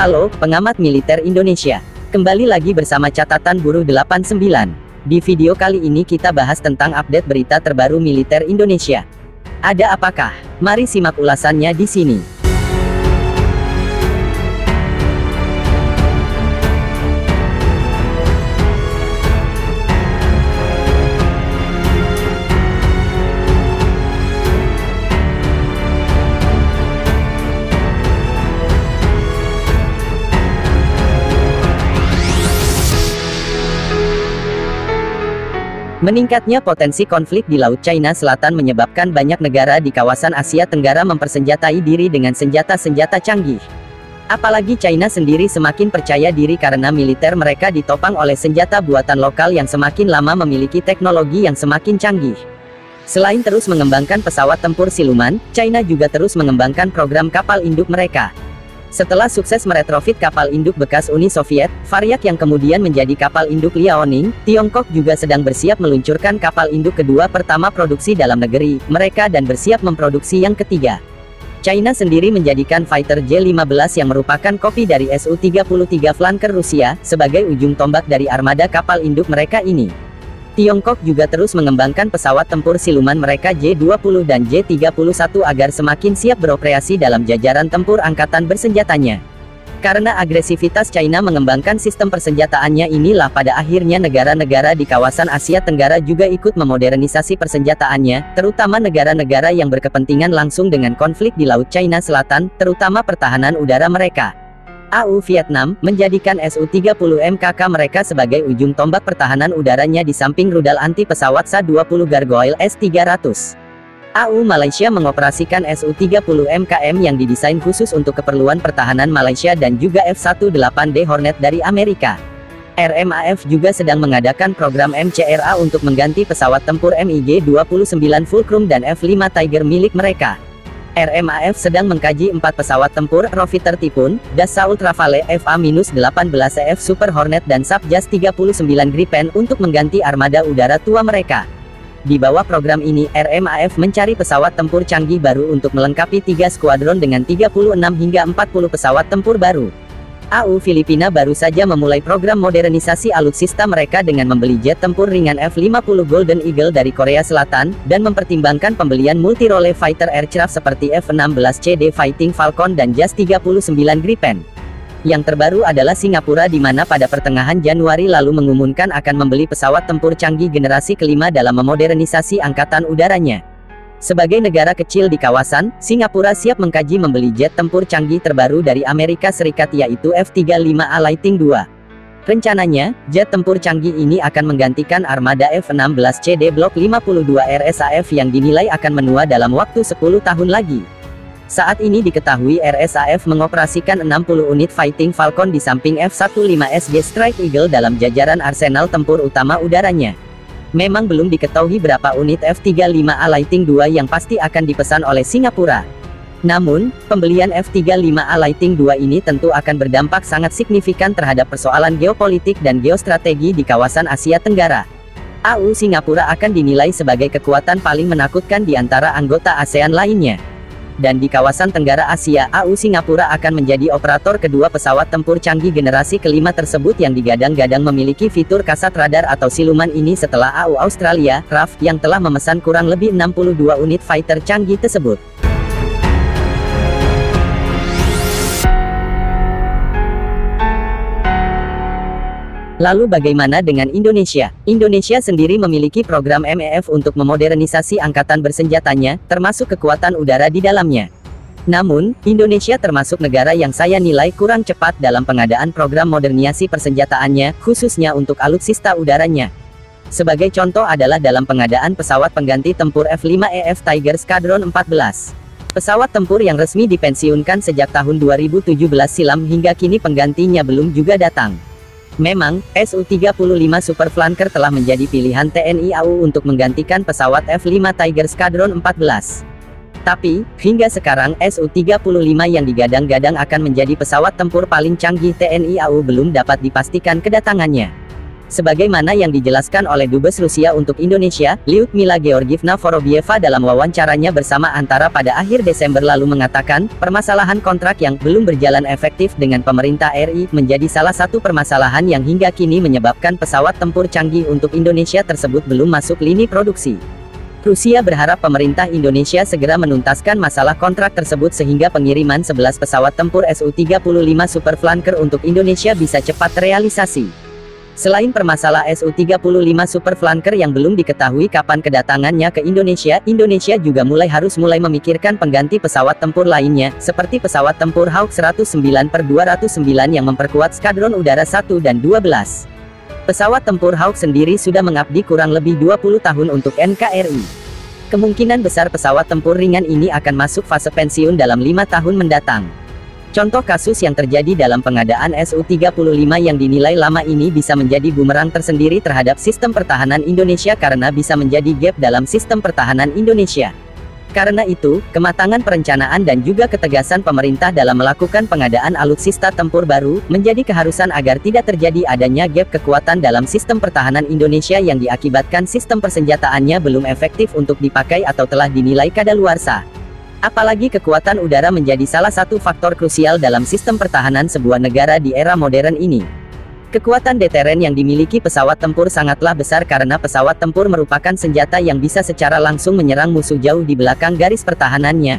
Halo, pengamat militer Indonesia. Kembali lagi bersama Catatan Buruh 89. Di video kali ini kita bahas tentang update berita terbaru militer Indonesia. Ada apakah? Mari simak ulasannya di sini. Meningkatnya potensi konflik di Laut China Selatan menyebabkan banyak negara di kawasan Asia Tenggara mempersenjatai diri dengan senjata-senjata canggih. Apalagi China sendiri semakin percaya diri karena militer mereka ditopang oleh senjata buatan lokal yang semakin lama memiliki teknologi yang semakin canggih. Selain terus mengembangkan pesawat tempur siluman, China juga terus mengembangkan program kapal induk mereka. Setelah sukses meretrofit kapal induk bekas Uni Soviet, Varyak yang kemudian menjadi kapal induk Liaoning, Tiongkok juga sedang bersiap meluncurkan kapal induk kedua pertama produksi dalam negeri mereka dan bersiap memproduksi yang ketiga. China sendiri menjadikan fighter J-15 yang merupakan kopi dari Su-33 flanker Rusia, sebagai ujung tombak dari armada kapal induk mereka ini. Tiongkok juga terus mengembangkan pesawat tempur siluman mereka J-20 dan J-31 agar semakin siap beroperasi dalam jajaran tempur angkatan bersenjatanya. Karena agresivitas China mengembangkan sistem persenjataannya inilah pada akhirnya negara-negara di kawasan Asia Tenggara juga ikut memodernisasi persenjataannya, terutama negara-negara yang berkepentingan langsung dengan konflik di Laut China Selatan, terutama pertahanan udara mereka. AU Vietnam menjadikan Su-30 MKK mereka sebagai ujung tombak pertahanan udaranya di samping rudal anti pesawat Sa-20 Gargoyle S-300. AU Malaysia mengoperasikan Su-30 MKM yang didesain khusus untuk keperluan pertahanan Malaysia dan juga F-18D Hornet dari Amerika. RMAF juga sedang mengadakan program MCRA untuk mengganti pesawat tempur MiG-29 Fulcrum dan F-5 Tiger milik mereka. RMAF sedang mengkaji 4 pesawat tempur Reuter Typhoon, Dassault Rafale FA-18EF Super Hornet dan Subjas 39 Gripen untuk mengganti armada udara tua mereka. Di bawah program ini, RMAF mencari pesawat tempur canggih baru untuk melengkapi 3 skuadron dengan 36 hingga 40 pesawat tempur baru. AU Filipina baru saja memulai program modernisasi alutsista mereka dengan membeli jet tempur ringan F-50 Golden Eagle dari Korea Selatan, dan mempertimbangkan pembelian multi-role fighter aircraft seperti F-16CD Fighting Falcon dan Jas 39 Gripen. Yang terbaru adalah Singapura di mana pada pertengahan Januari lalu mengumumkan akan membeli pesawat tempur canggih generasi kelima dalam memodernisasi angkatan udaranya. Sebagai negara kecil di kawasan, Singapura siap mengkaji membeli jet tempur canggih terbaru dari Amerika Serikat yaitu F-35A Lightning II. Rencananya, jet tempur canggih ini akan menggantikan armada F-16CD Block 52 RSAF yang dinilai akan menua dalam waktu 10 tahun lagi. Saat ini diketahui RSAF mengoperasikan 60 unit Fighting Falcon di samping F-15SG Strike Eagle dalam jajaran arsenal tempur utama udaranya. Memang belum diketahui berapa unit F-35A Lightning II yang pasti akan dipesan oleh Singapura. Namun, pembelian F-35A Lightning II ini tentu akan berdampak sangat signifikan terhadap persoalan geopolitik dan geostrategi di kawasan Asia Tenggara. AU Singapura akan dinilai sebagai kekuatan paling menakutkan di antara anggota ASEAN lainnya. Dan di kawasan Tenggara Asia, AU Singapura akan menjadi operator kedua pesawat tempur canggih generasi kelima tersebut yang digadang-gadang memiliki fitur kasat radar atau siluman ini setelah AU Australia, RAF, yang telah memesan kurang lebih 62 unit fighter canggih tersebut. Lalu bagaimana dengan Indonesia? Indonesia sendiri memiliki program MEF untuk memodernisasi angkatan bersenjatanya, termasuk kekuatan udara di dalamnya. Namun, Indonesia termasuk negara yang saya nilai kurang cepat dalam pengadaan program modernisasi persenjataannya, khususnya untuk alutsista udaranya. Sebagai contoh adalah dalam pengadaan pesawat pengganti tempur F-5EF Tiger Squadron 14. Pesawat tempur yang resmi dipensiunkan sejak tahun 2017 silam hingga kini penggantinya belum juga datang. Memang, Su-35 Super Flanker telah menjadi pilihan TNI AU untuk menggantikan pesawat F-5 Tiger Squadron 14. Tapi, hingga sekarang Su-35 yang digadang-gadang akan menjadi pesawat tempur paling canggih TNI AU belum dapat dipastikan kedatangannya. Sebagaimana yang dijelaskan oleh Dubes Rusia untuk Indonesia, Lyudmila Georgievna Vorobieva dalam wawancaranya bersama Antara pada akhir Desember lalu mengatakan, permasalahan kontrak yang belum berjalan efektif dengan pemerintah RI menjadi salah satu permasalahan yang hingga kini menyebabkan pesawat tempur canggih untuk Indonesia tersebut belum masuk lini produksi. Rusia berharap pemerintah Indonesia segera menuntaskan masalah kontrak tersebut sehingga pengiriman 11 pesawat tempur Su-35 Super Flanker untuk Indonesia bisa cepat terrealisasi. Selain permasalahan Su-35 Super Flanker yang belum diketahui kapan kedatangannya ke Indonesia, Indonesia juga harus mulai memikirkan pengganti pesawat tempur lainnya, seperti pesawat tempur Hawk 109/209 yang memperkuat Skadron Udara 1 dan 12. Pesawat tempur Hawk sendiri sudah mengabdi kurang lebih 20 tahun untuk NKRI. Kemungkinan besar pesawat tempur ringan ini akan masuk fase pensiun dalam 5 tahun mendatang. Contoh kasus yang terjadi dalam pengadaan Su-35 yang dinilai lama ini bisa menjadi bumerang tersendiri terhadap sistem pertahanan Indonesia karena bisa menjadi gap dalam sistem pertahanan Indonesia. Karena itu, kematangan perencanaan dan juga ketegasan pemerintah dalam melakukan pengadaan alutsista tempur baru, menjadi keharusan agar tidak terjadi adanya gap kekuatan dalam sistem pertahanan Indonesia yang diakibatkan sistem persenjataannya belum efektif untuk dipakai atau telah dinilai kadaluarsa. Apalagi kekuatan udara menjadi salah satu faktor krusial dalam sistem pertahanan sebuah negara di era modern ini. Kekuatan deteren yang dimiliki pesawat tempur sangatlah besar karena pesawat tempur merupakan senjata yang bisa secara langsung menyerang musuh jauh di belakang garis pertahanannya.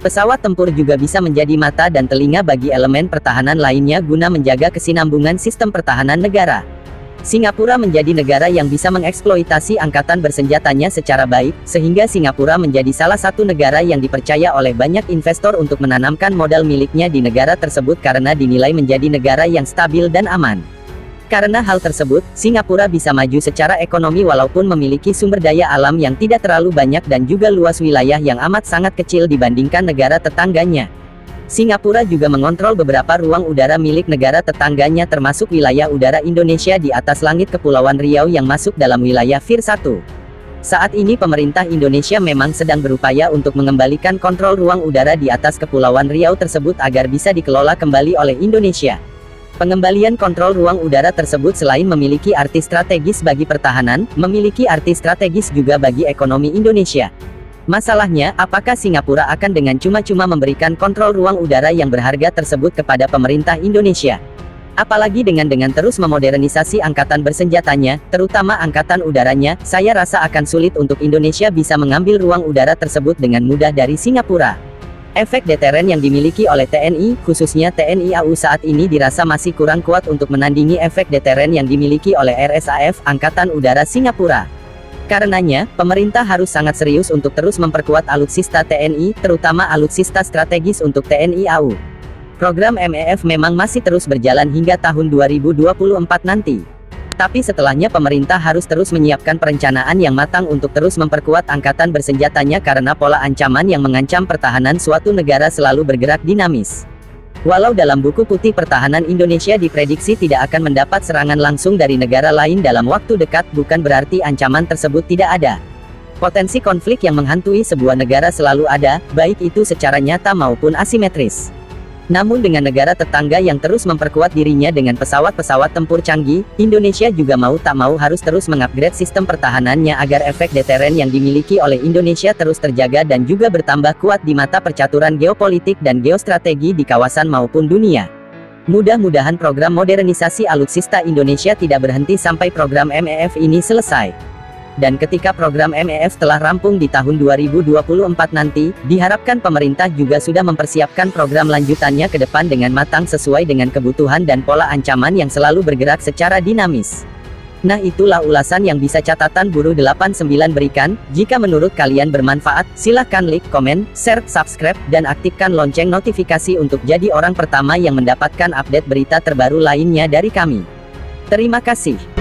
Pesawat tempur juga bisa menjadi mata dan telinga bagi elemen pertahanan lainnya guna menjaga kesinambungan sistem pertahanan negara. Singapura menjadi negara yang bisa mengeksploitasi angkatan bersenjatanya secara baik, sehingga Singapura menjadi salah satu negara yang dipercaya oleh banyak investor untuk menanamkan modal miliknya di negara tersebut karena dinilai menjadi negara yang stabil dan aman. Karena hal tersebut, Singapura bisa maju secara ekonomi walaupun memiliki sumber daya alam yang tidak terlalu banyak dan juga luas wilayah yang amat sangat kecil dibandingkan negara tetangganya. Singapura juga mengontrol beberapa ruang udara milik negara tetangganya termasuk wilayah udara Indonesia di atas langit Kepulauan Riau yang masuk dalam wilayah VIR 1. Saat ini pemerintah Indonesia memang sedang berupaya untuk mengembalikan kontrol ruang udara di atas Kepulauan Riau tersebut agar bisa dikelola kembali oleh Indonesia. Pengembalian kontrol ruang udara tersebut selain memiliki arti strategis bagi pertahanan, memiliki arti strategis juga bagi ekonomi Indonesia. Masalahnya, apakah Singapura akan dengan cuma-cuma memberikan kontrol ruang udara yang berharga tersebut kepada pemerintah Indonesia? Apalagi dengan terus memodernisasi angkatan bersenjatanya, terutama angkatan udaranya, saya rasa akan sulit untuk Indonesia bisa mengambil ruang udara tersebut dengan mudah dari Singapura. Efek deteren yang dimiliki oleh TNI, khususnya TNI AU saat ini dirasa masih kurang kuat untuk menandingi efek deteren yang dimiliki oleh RSAF, Angkatan Udara Singapura. Karenanya, pemerintah harus sangat serius untuk terus memperkuat alutsista TNI, terutama alutsista strategis untuk TNI AU. Program MEF memang masih terus berjalan hingga tahun 2024 nanti. Tapi setelahnya pemerintah harus terus menyiapkan perencanaan yang matang untuk terus memperkuat angkatan bersenjatanya karena pola ancaman yang mengancam pertahanan suatu negara selalu bergerak dinamis. Walau dalam buku putih pertahanan Indonesia diprediksi tidak akan mendapat serangan langsung dari negara lain dalam waktu dekat, bukan berarti ancaman tersebut tidak ada. Potensi konflik yang menghantui sebuah negara selalu ada, baik itu secara nyata maupun asimetris. Namun dengan negara tetangga yang terus memperkuat dirinya dengan pesawat-pesawat tempur canggih, Indonesia juga mau tak mau harus terus mengupgrade sistem pertahanannya agar efek deteren yang dimiliki oleh Indonesia terus terjaga dan juga bertambah kuat di mata percaturan geopolitik dan geostrategi di kawasan maupun dunia. Mudah-mudahan program modernisasi alutsista Indonesia tidak berhenti sampai program MEF ini selesai. Dan ketika program MEF telah rampung di tahun 2024 nanti, diharapkan pemerintah juga sudah mempersiapkan program lanjutannya ke depan dengan matang sesuai dengan kebutuhan dan pola ancaman yang selalu bergerak secara dinamis. Nah, itulah ulasan yang bisa catatan Buruh 89 berikan. Jika menurut kalian bermanfaat, silahkan like, komen, share, subscribe, dan aktifkan lonceng notifikasi untuk jadi orang pertama yang mendapatkan update berita terbaru lainnya dari kami. Terima kasih.